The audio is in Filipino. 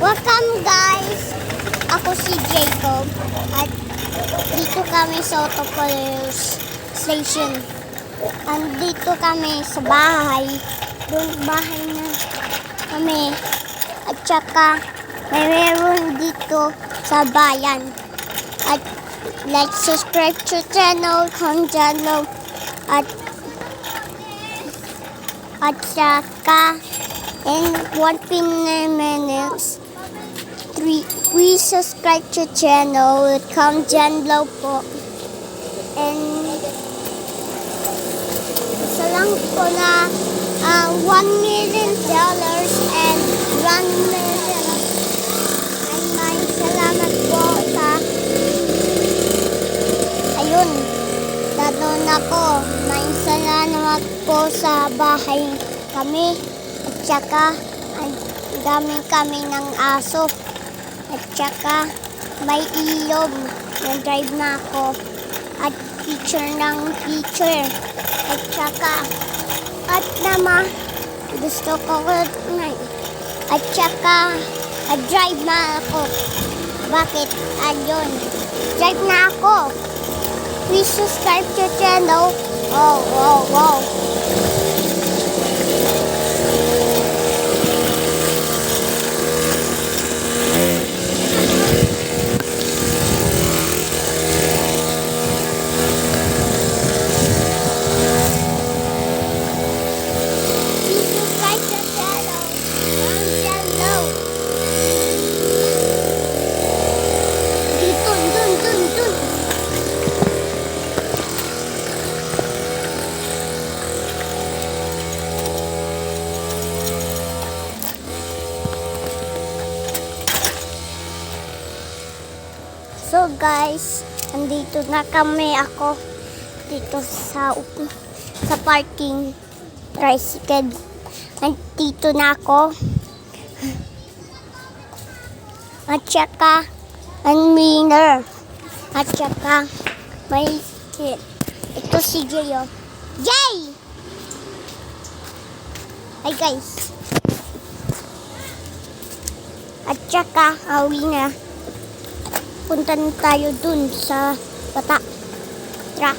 Welcome guys! Ako si Jacob at dito kami sa Auto Police Station. Andito kami sa bahay. Doon bahay na kami. At saka may meron dito sa bayan. At like, subscribe to channel, comment below. At saka in 1 minutes, please subscribe to channel, comment dyan below po. And isa lang po na $1 million and 1 million. And may salamat po sa ayun, dadon ako. May salamat po sa bahay kami. At saka ang dami kami ng aso. At saka may ilog na drive na ako. At teacher ng teacher. At saka at naman gusto ko na. At saka drive na ako. Bakit? Ayun. Drive na ako. Please subscribe to channel. Oh, wow, wow. So guys, andito na kami ako dito sa parking tricycle. Andito na ako. At saka ang winner. At saka may ito si Jay. Oh. Jay! Hi guys. At saka winner. Punta na tayo dun sa bata. Tara.